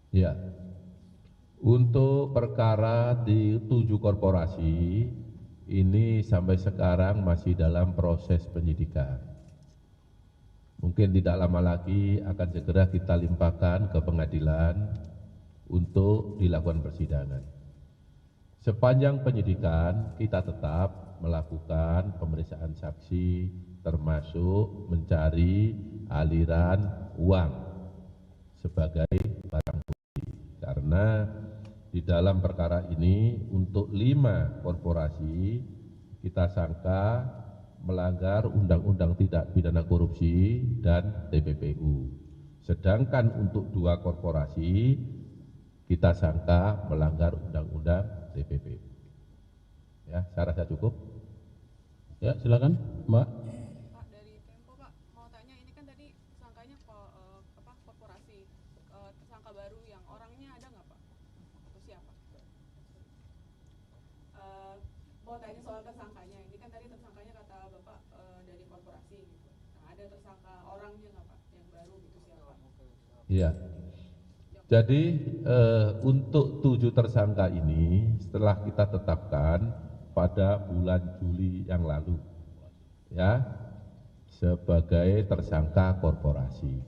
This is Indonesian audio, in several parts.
Ya, untuk perkara di 7 korporasi ini sampai sekarang masih dalam proses penyidikan. Mungkin tidak lama lagi akan segera kita limpahkan ke pengadilan untuk dilakukan persidangan. Sepanjang penyidikan kita tetap melakukan pemeriksaan saksi termasuk mencari aliran uang sebagai barang bukti. Karena di dalam perkara ini untuk 5 korporasi kita sangka melanggar Undang-Undang Tindak Pidana Korupsi dan TPPU. Sedangkan untuk 2 korporasi kita sangka melanggar Undang-Undang TPPU. Ya, saya rasa cukup. Ya, silakan, Mbak. Pak, dari Tempo Pak, mau tanya ini kan tadi sangkanya korporasi, tersangka baru yang orangnya ada nggak Pak? Atau siapa? Eh, mau tanya soal tersangkanya, ini kan tadi tersangkanya kata Bapak dari korporasi gitu. Nah, ada tersangka orangnya nggak Pak? Yang baru gitu siapa? Iya. Jadi untuk 7 tersangka ini setelah kita tetapkan pada bulan Juli yang lalu, ya, sebagai tersangka korporasi.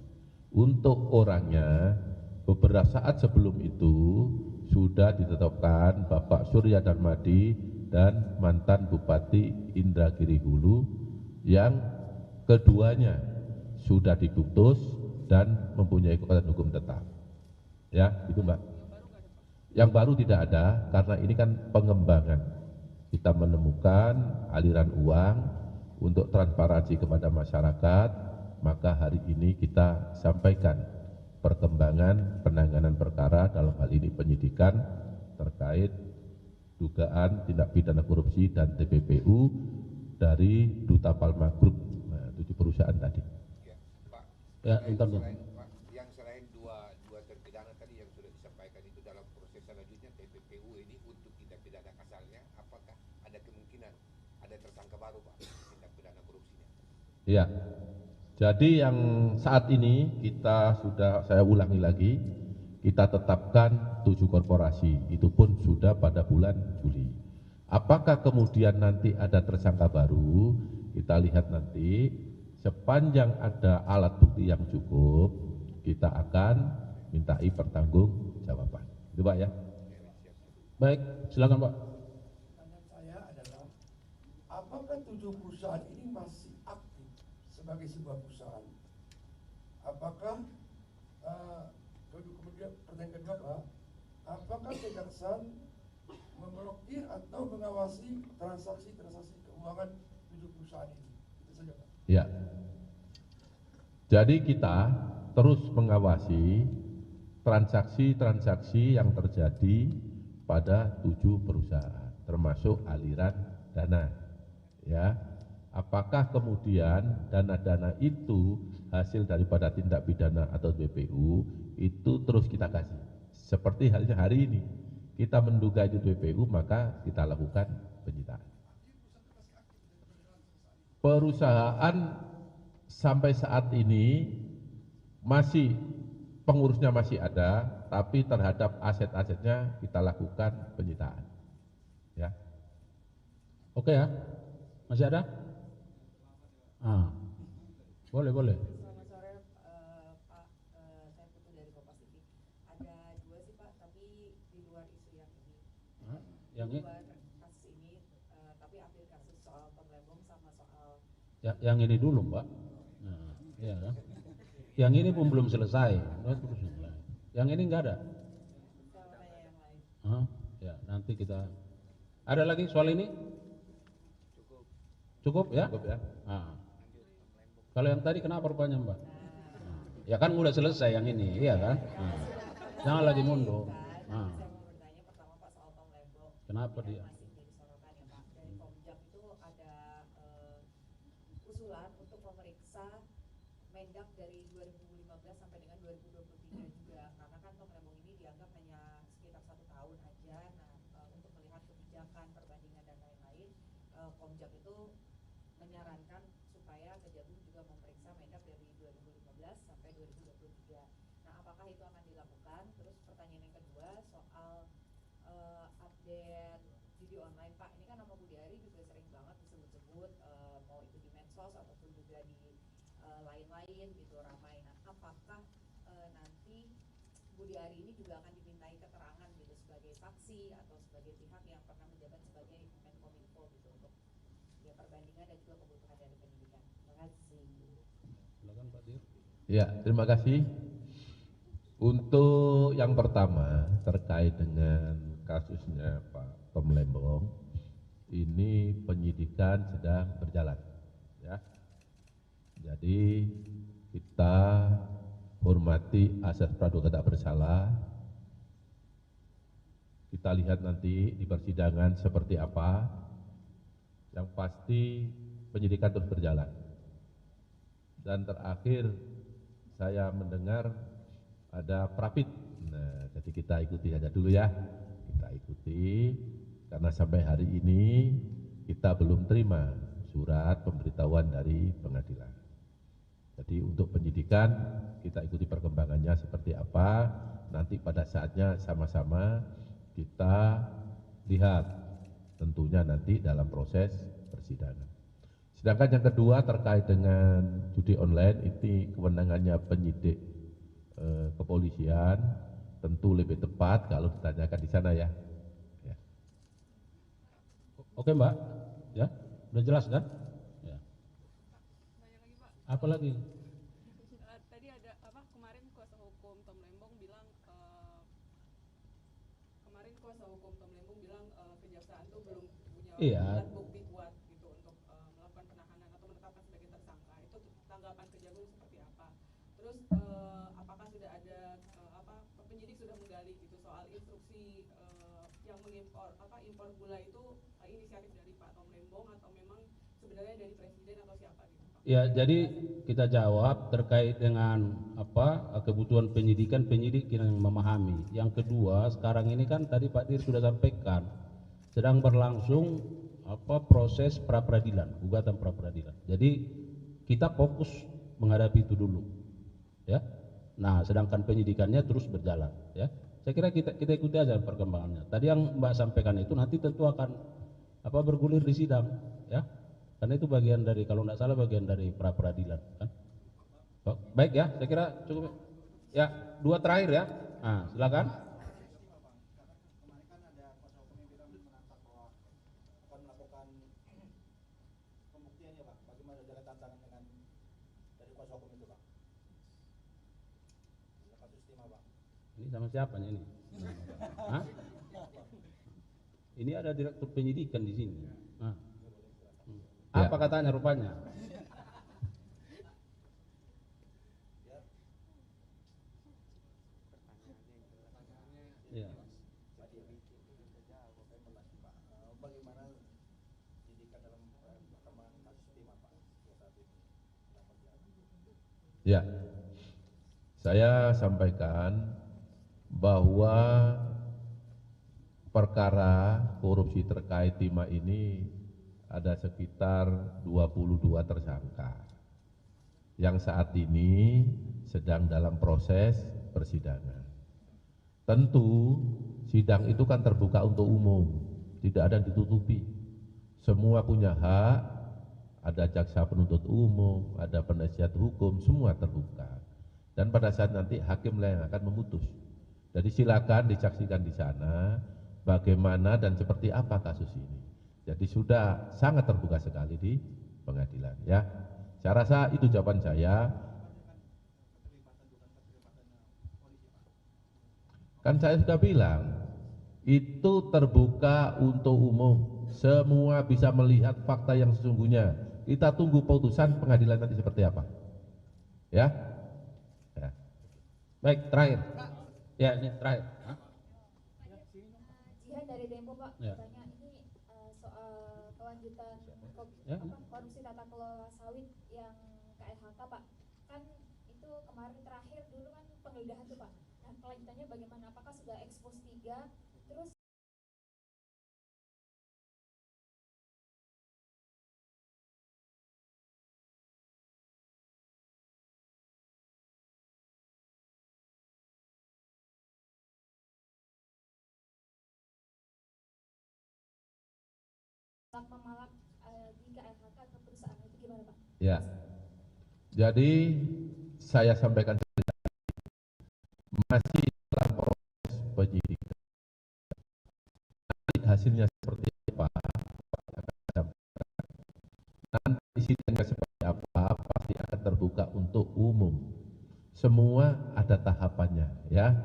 Untuk orangnya beberapa saat sebelum itu sudah ditetapkan Bapak Surya Darmadi dan mantan Bupati Indragiri Hulu yang keduanya sudah diputus dan mempunyai kekuatan hukum tetap. Ya, itu Mbak. Yang baru tidak ada karena ini kan pengembangan. Kita menemukan aliran uang untuk transparansi kepada masyarakat, maka hari ini kita sampaikan perkembangan penanganan perkara dalam hal ini penyidikan terkait dugaan tindak pidana korupsi dan TPPU dari Duta Palma Group, 7 perusahaan tadi. Ya, Pak. Ya, bentar, Bang. Yang selain dua terpidana tadi yang sudah disampaikan itu dalam proses selanjutnya TPPU ini untuk tindak pidana kasalnya, apakah ada kemungkinan ada tersangka baru Pak tindak pidana korupsinya? Iya. Jadi yang saat ini saya ulangi lagi, kita tetapkan 7 korporasi, itu pun sudah pada bulan Juli. Apakah kemudian nanti ada tersangka baru, kita lihat nanti, sepanjang ada alat bukti yang cukup, kita akan mintai pertanggungjawaban. Itu Pak ya. Baik, silakan, Pak. Pertanyaan saya adalah, apakah 7 perusahaan ini masih aktif sebagai sebuah perusahaan? Apakah kemudian pertanyaan kedua Pak, apakah Kejaksaan memblokir atau mengawasi transaksi-transaksi keuangan 7 perusahaan ini? Itu saja Pak. Ya. Jadi kita terus mengawasi transaksi-transaksi yang terjadi pada 7 perusahaan, termasuk aliran dana. Ya, apakah kemudian dana-dana itu hasil daripada tindak pidana atau BPU itu terus kita kasih. Seperti halnya hari ini, kita menduga itu BPU, maka kita lakukan penyitaan. Perusahaan sampai saat ini masih pengurusnya masih ada, tapi terhadap aset-asetnya kita lakukan penyitaan. Ya. Oke ya, masih ada? Boleh, boleh. Selamat sore Pak, saya Putu dari Kompas TV. Ada 2 sih Pak, tapi di luar isu yang ini. Yang di ini? luar kasus ini, tapi ambil kasus soal Tom sama soal. Yang ini dulu, Mbak. Nah, iya kan? Yang ini pun belum selesai. Yang ini enggak ada. Saya mau tanya yang lain. Ya, nanti kita. Ada lagi soal ini? Cukup ya? Cukup ya. Kalau yang tadi kenapa rupanya Mbak? Ya kan udah selesai yang ini, iya kan? Jangan lagi mundur. Saya mau bertanya pertama Pak soal Tom Lembong. Kenapa dia? Masih jadi sorotan ya Pak. Dari Komjak itu ada usulan untuk memeriksa Mendak dari 2015 sampai dengan 2023 juga, karena kan Tom Lembong ini dianggap hanya sekitar 1 tahun aja. Nah, untuk melihat kebijakan, perbandingan dan lain-lain, Komjak itu menyarankan supaya Kejagung juga memeriksa Mendak dari 2015 sampai 2023. Nah, apakah itu akan dilakukan? Terus pertanyaan yang kedua soal update judi online Pak. Ini kan nama Budi Ari juga sering banget disebut-sebut, mau itu di medsos ataupun juga di lain-lain gitu ramai. Nah, apakah nanti Budi Ari ini juga akan dimintai keterangan gitu sebagai saksi atau sebagai pihak yang pernah menjabat sebagai Menkominfo gitu untuk ya perbandingan dan juga kebutuhan dari penyidikan. Terima kasih. Silakan Pak Dir. Ya, terima kasih. Untuk yang pertama terkait dengan kasusnya Pak Tom Lembong, ini penyidikan sedang berjalan, ya. Jadi kita hormati asas praduga tak bersalah. Kita lihat nanti di persidangan seperti apa. Yang pasti penyidikan terus berjalan. Dan terakhir saya mendengar ada prapit. Nah, jadi kita ikuti saja dulu ya. Kita ikuti karena sampai hari ini kita belum terima surat pemberitahuan dari pengadilan. Jadi untuk penyidikan kita ikuti perkembangannya seperti apa. Nanti pada saatnya sama-sama kita lihat tentunya nanti dalam proses persidangan. Sedangkan yang kedua terkait dengan judi online, ini kewenangannya penyidik kepolisian, tentu lebih tepat kalau ditanyakan di sana ya. Ya. Oke Mbak, ya udah jelas kan? Ya. Banyak lagi Pak. Apa lagi? Tadi ada apa kemarin kuasa hukum Tom Lembong bilang kejaksaan tuh belum punya Iya. alat bukti kuat gitu untuk melakukan penahanan atau menetapkan sebagai tersangka. Itu tanggapan Kejagung seperti apa? Terus apakah sudah ada penyidik sudah menggali gitu soal instruksi yang mengimpor impor gula itu inisiatif dari Pak Tom Lembong atau memang sebenarnya dari presiden atau siapa gitu Pak? Ya, jadi kita jawab terkait dengan kebutuhan penyidikan, penyidik yang memahami. Yang kedua, sekarang ini kan tadi Pak Dir sudah sampaikan sedang berlangsung proses pra peradilan, gugatan pra peradilan. Jadi kita fokus menghadapi itu dulu, ya. Nah, sedangkan penyidikannya terus berjalan, ya. Saya kira kita ikuti aja perkembangannya. Tadi yang Mbak sampaikan itu nanti tentu akan bergulir di sidang, ya. Karena itu bagian dari, kalau tidak salah bagian dari pra peradilan, kan. Baik ya, saya kira cukup. Ya, dua terakhir ya. Nah, silakan. Kemarin kan ada kuasa hukum yang bilang menantang bahwa akan melakukan pembuktian ya Pak. Bagaimana ada tantangan dengan dari kuasa hukum itu Pak? Kasus Timah Pak. Ini sama siapanya ini? Hah? Ini ada direktur penyidikan di sini. Nah. Ya. Apa katanya rupanya? Ya. Bagaimana penyidikan dalam perkembangan kasus Timah Pak saat ini? Ya, saya sampaikan bahwa perkara korupsi terkait timah ini ada sekitar 22 tersangka yang saat ini sedang dalam proses persidangan. Tentu sidang itu kan terbuka untuk umum, tidak ada yang ditutupi. Semua punya hak, ada jaksa penuntut umum, ada penasihat hukum, semua terbuka. Dan pada saat nanti hakim lah yang akan memutus. Jadi silakan disaksikan di sana bagaimana dan seperti apa kasus ini. Jadi sudah sangat terbuka sekali di pengadilan ya. Saya rasa itu jawaban saya. Kan saya sudah bilang itu terbuka untuk umum. Semua bisa melihat fakta yang sesungguhnya. Kita tunggu putusan pengadilan nanti seperti apa. Ya. Ya. Baik, terakhir. Ya, ini terakhir. Hah? Jihan dari Tempo Pak, Ya. tanya ini soal kelanjutan Ya. korupsi tata kelola sawit yang KLHK Pak. Kan itu kemarin terakhir dulu kan penggeledahan tuh Pak. Nah, kelanjutannya bagaimana? Apakah sudah expose 3? Terus memalak di KLHK ke perusahaan itu gimana Pak? Ya. Jadi saya sampaikan masih dalam proses penyidikan. Nanti hasilnya seperti apa? Nanti sidangnya seperti apa? Pasti akan terbuka untuk umum. Semua ada tahapannya, ya.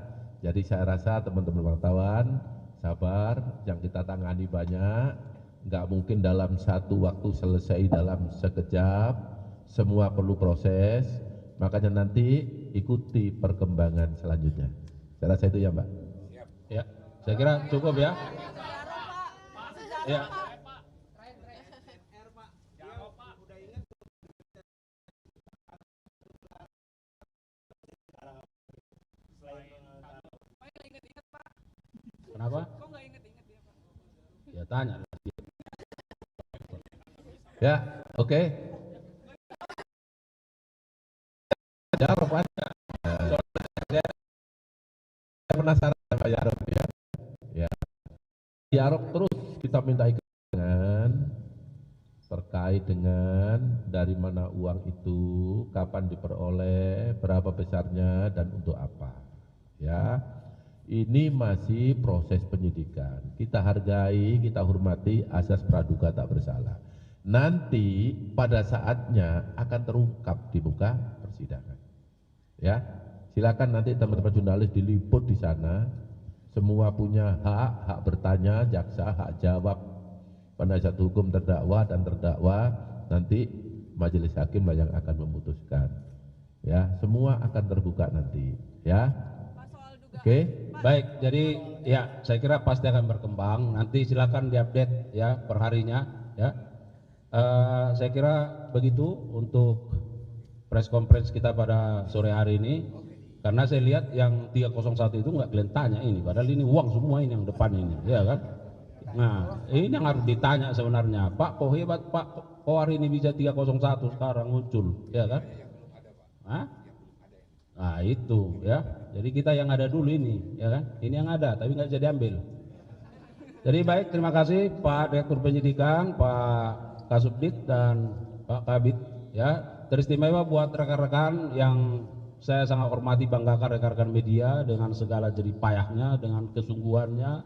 Jadi saya rasa teman-teman wartawan sabar, yang kita tangani banyak, nggak mungkin dalam satu waktu selesai dalam sekejap, semua perlu proses, makanya nanti ikuti perkembangan selanjutnya. Saya rasa itu ya Mbak. Ya, saya kira cukup ya. Ya. Kenapa? Kok nggak inget-inget dia, Pak? Ya tanya. Ya, oke. Jarop aja. Saya penasaran sama Jarop ya. Ya. Jarop terus kita minta keterangan terkait dengan dari mana uang itu, kapan diperoleh, berapa besarnya dan untuk apa. Ya. Ini masih proses penyidikan. Kita hargai, kita hormati asas praduga tak bersalah. Nanti pada saatnya akan terungkap di muka persidangan. Ya, silakan nanti teman-teman jurnalis diliput di sana. Semua punya hak bertanya, jaksa hak jawab, penasihat hukum terdakwa dan terdakwa. Nanti majelis hakim lah yang akan memutuskan. Ya, semua akan terbuka nanti. Ya, oke. Baik, jadi ya saya kira pasti akan berkembang. Nanti silakan diupdate ya perharinya. Ya, saya kira begitu untuk press conference kita pada sore hari ini. Karena saya lihat yang 301 itu nggak kalian tanya ini, padahal ini uang semua ini yang depan ini, ya kan? Nah, ini yang harus ditanya sebenarnya, Pak, kok hebat Pak, kok hari ini bisa 301 sekarang muncul, ya kan? Hah? Nah itu ya, jadi kita yang ada dulu ini, ya kan? Ini yang ada, tapi nggak bisa diambil. Jadi baik, terima kasih Pak Direktur Penyidikan, Pak Kasubdit dan Pak Kabid, ya. Teristimewa buat rekan-rekan yang saya sangat hormati, banggakan rekan-rekan media dengan segala jerih payahnya, dengan kesungguhannya,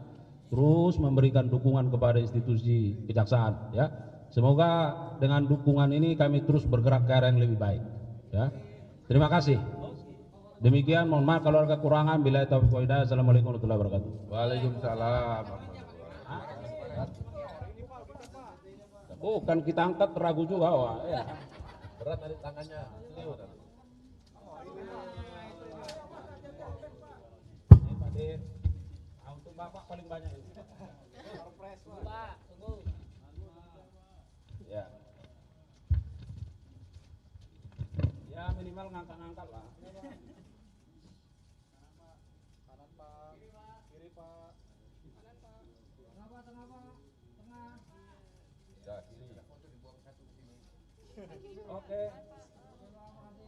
terus memberikan dukungan kepada institusi kejaksaan, ya. Semoga dengan dukungan ini kami terus bergerak ke arah yang lebih baik, ya. Terima kasih. Demikian, mohon maaf kalau ada kekurangan. Bila taufiq wal hidayah. Assalamualaikum warahmatullahi wabarakatuh. Waalaikumsalam. Bukan kita angkat ragu juga, wah. Ya. Berat dari tangannya. Ini Pak Dir. Untuk Bapak paling banyak ini. Pak, tunggu. Ya. Ya minimal ngangkat-ngangkat lah. Kanan Pak, kiri Pak. Tengah Pak, tengah. Ya, sini. Oke.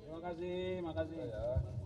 Terima kasih, makasih. Ya.